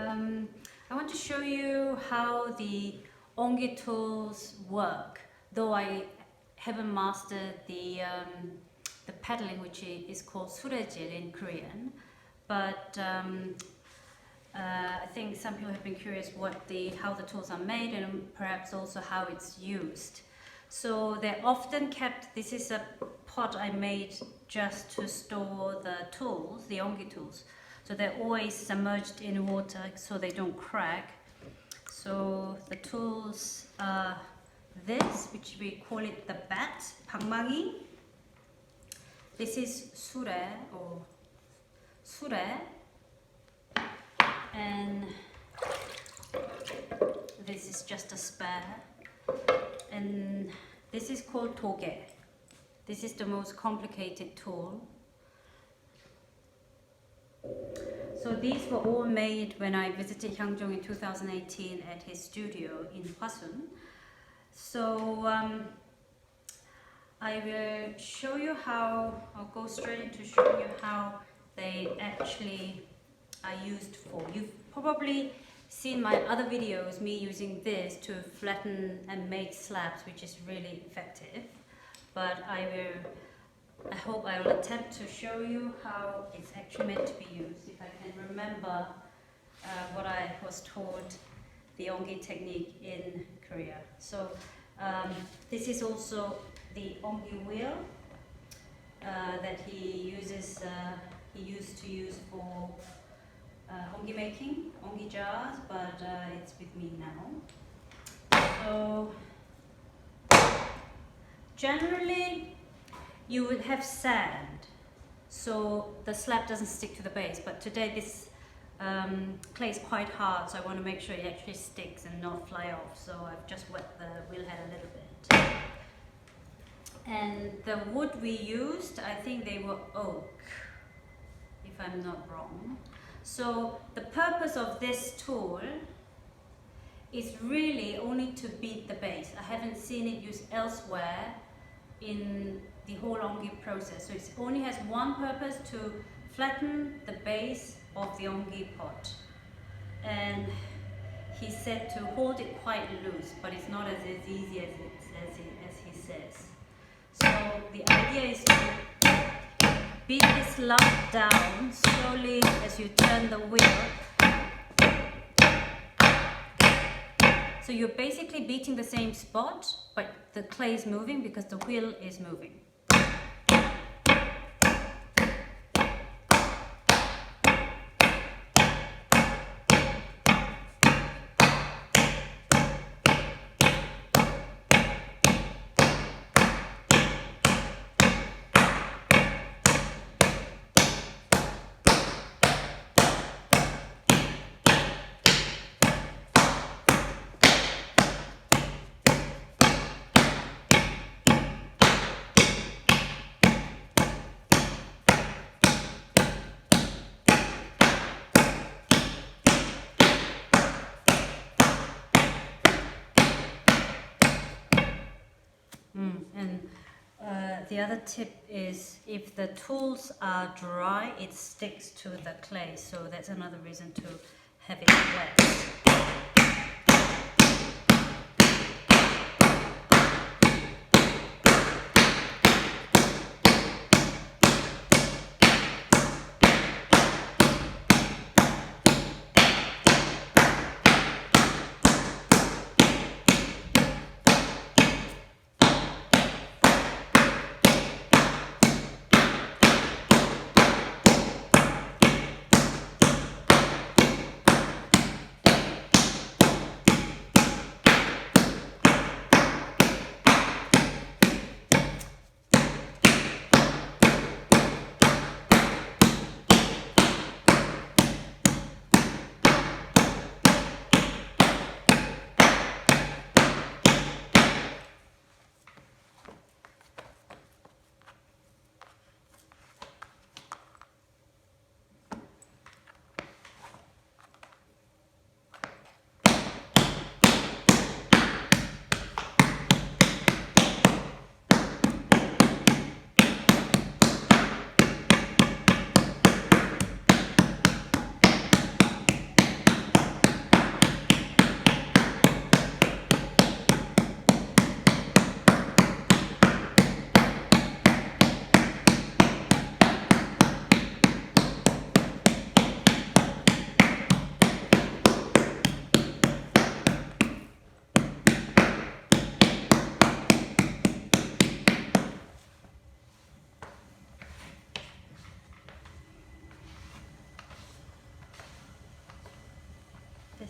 I want to show you how the Onggi tools work, though I haven't mastered the paddling, which is called Suraejil in Korean. But I think some people have been curious how the tools are made and perhaps also how it's used. So they're often kept, this is a pot I made just to store the tools, the Onggi tools. So they're always submerged in water so they don't crack. So the tools are this, which we call it the bat, bang-mang-yi. This is su-rae or su-rae. And this is just a spare. And this is called do-kae. This is the most complicated tool. So these were all made when I visited Hyangjong in 2018 at his studio in Hwasun. So I will show you how, I'll go straight into showing you how they actually are used for. You've probably seen my other videos, me using this to flatten and make slabs, which is really effective. But I hope I will attempt to show you how it's actually meant to be used, if I can remember what I was taught, the Onggi technique in Korea. So this is also the Onggi wheel that he uses. He used to use for Onggi making, Onggi jars, but it's with me now. So generally you would have sand, so the slab doesn't stick to the base, but today this clay is quite hard, so I want to make sure it actually sticks and not fly off, so I've just wet the wheel head a little bit. And the wood we used, I think they were oak, if I'm not wrong. So the purpose of this tool is really only to beat the base. I haven't seen it used elsewhere in the whole Onggi process. So it only has one purpose, to flatten the base of the Onggi pot. And he said to hold it quite loose, but it's not as easy as he says. So the idea is to beat this lump down slowly as you turn the wheel. So you're basically beating the same spot, but the clay is moving because the wheel is moving. The other tip is if the tools are dry, it sticks to the clay, so that's another reason to have it wet.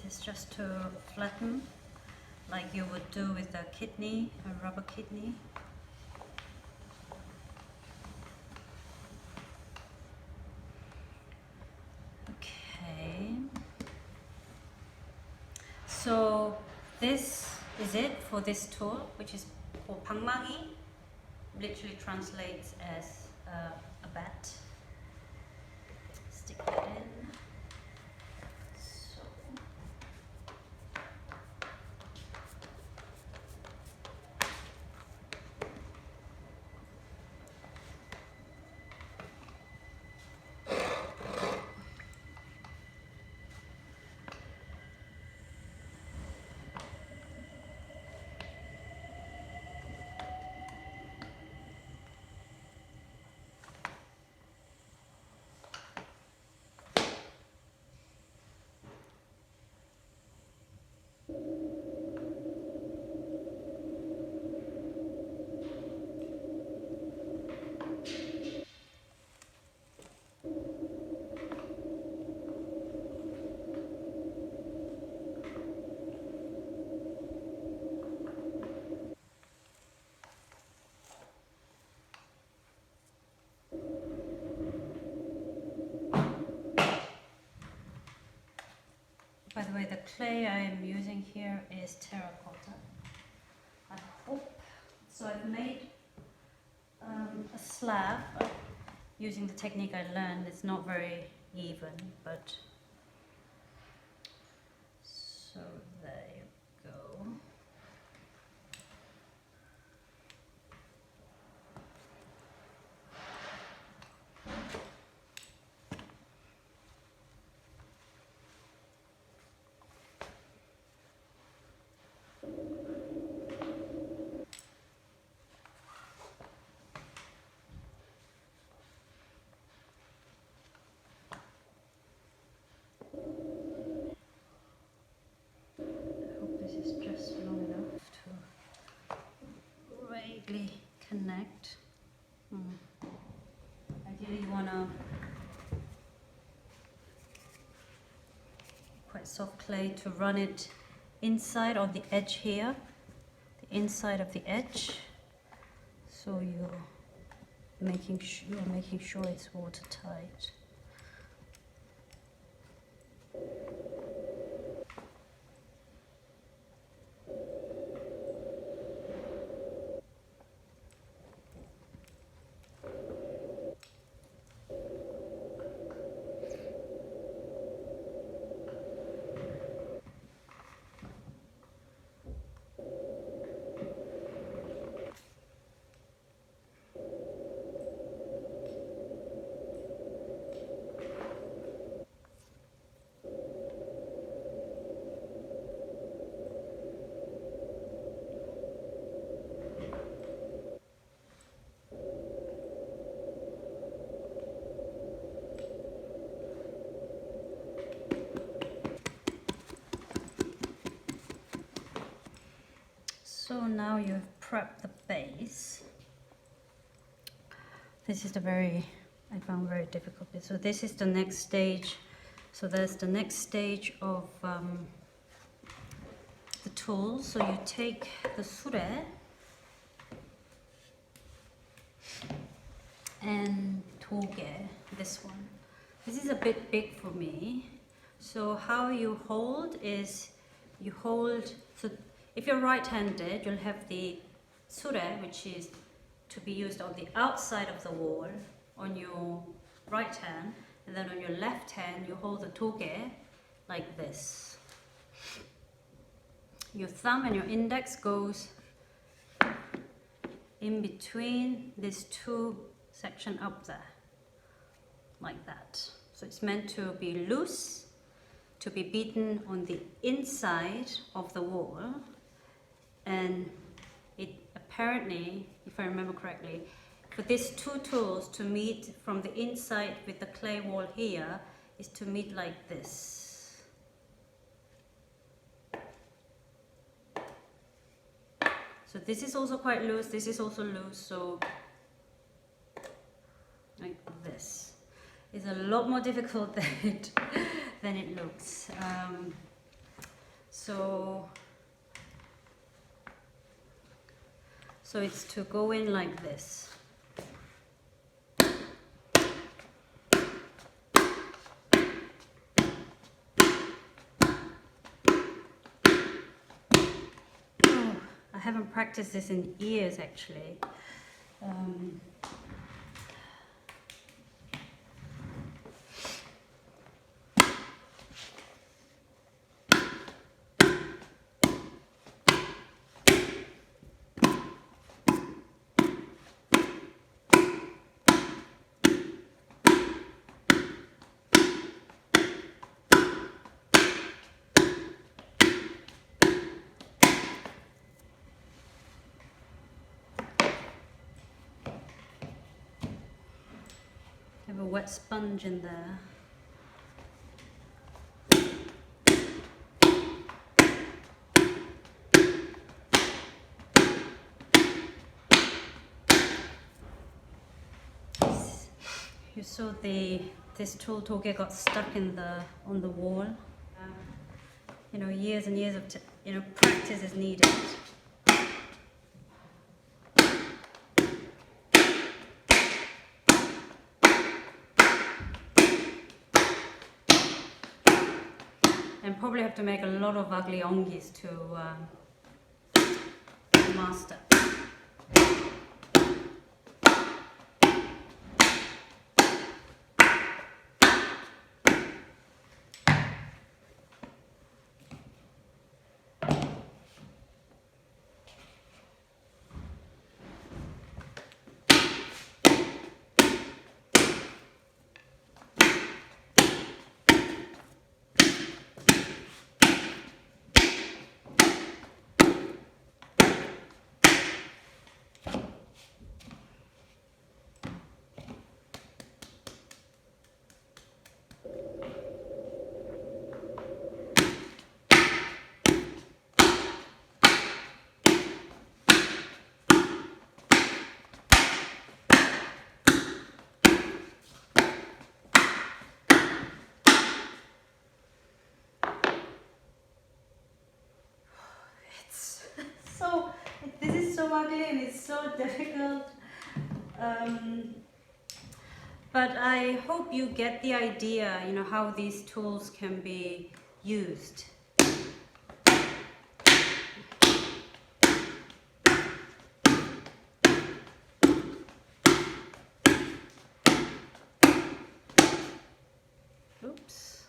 is just to flatten, like you would do with a kidney, a rubber kidney. Okay. So this is it for this tool, which is called bang-mang-yi. Literally translates as a bat. Stick that in. So. By the way, the clay I am using here is terracotta. I hope. So I've made a slab using the technique I learned. It's not very even, but so there you go. Connect. Ideally you want to quite soft clay to run it inside on the edge here, the inside of the edge, so you're making sure it's watertight. So now you've prepped the base. This is I found very difficult bit. So this is the next stage. So there's the next stage of the tool. So you take the su-rae and do-kae, this one. This is a bit big for me. So how you hold is, you hold, so if you're right-handed, you'll have the su-rae, which is to be used on the outside of the wall on your right hand, and then on your left hand you hold the do-kae like this. Your thumb and your index goes in between these two sections up there, like that. So it's meant to be loose, to be beaten on the inside of the wall. And it apparently, if I remember correctly, for these two tools to meet from the inside with the clay wall here is to meet like this. So this is also quite loose, this is also loose, so like this. It's a lot more difficult than it looks. So it's to go in like this. Oh, I haven't practiced this in years actually. Have a wet sponge in there. You saw this tool do-kae got stuck on the wall. You know, years and years of practice is needed. And probably have to make a lot of ugly ongis to master. This is so ugly and it's so difficult. But I hope you get the idea, you know, how these tools can be used. Oops.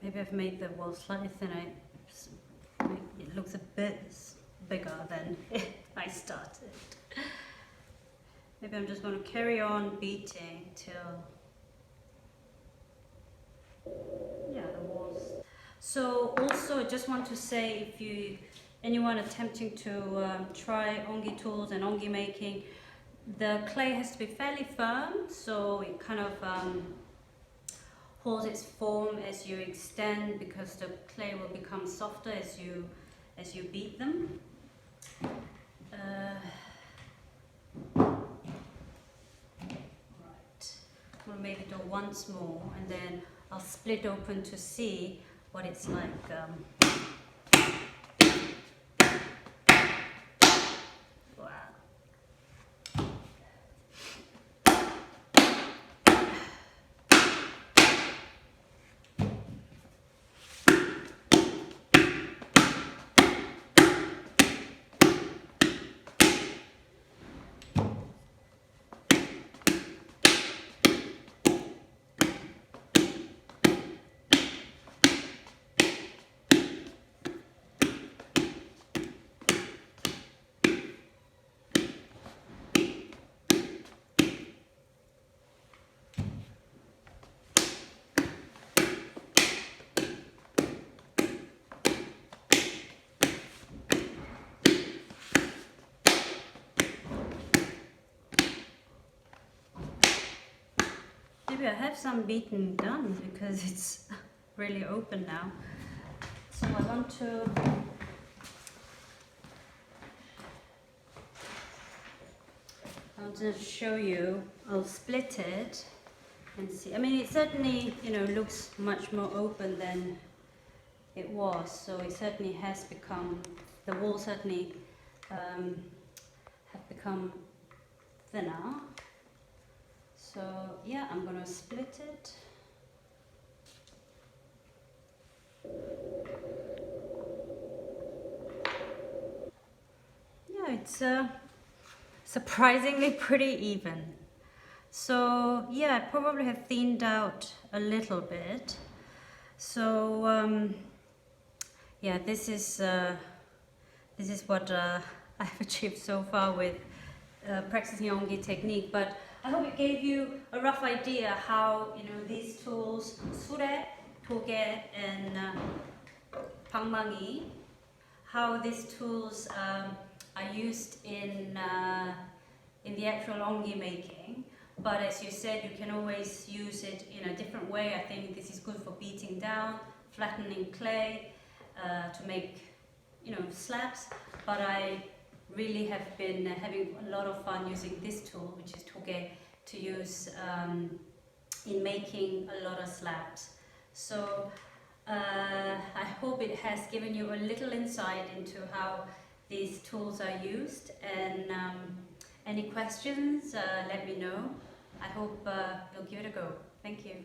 Maybe I've made the wall slightly thinner. It looks a bit bigger than I started. Maybe I'm just going to carry on beating till, yeah, the walls. So also I just want to say, if anyone attempting to try onggi tools and onggi making, the clay has to be fairly firm, so it kind of holds its form as you extend, because the clay will become softer as you beat them. Right. We'll make it do once more, and then I'll split open to see what it's like. Wow. maybe I have some beating done because it's really open now. So I want to I'll just show you. I'll split it and see. I mean, it certainly, you know, looks much more open than it was. So it certainly has become, the walls certainly have become thinner. So yeah, I'm gonna split it. Yeah, it's surprisingly pretty even. So yeah, I probably have thinned out a little bit. So yeah, this is what I've achieved so far with practicing Onggi technique. But I hope it gave you a rough idea how, you know, these tools, su-rae, do-kae, and bang-mang-yi, how these tools are used in the actual Onggi making. But as you said, you can always use it in a different way. I think this is good for beating down, flattening clay to make, you know, slabs. But I really have been having a lot of fun using this tool, which is do-kae, to use in making a lot of slabs. So I hope it has given you a little insight into how these tools are used, and any questions, let me know. I hope you'll give it a go. Thank you.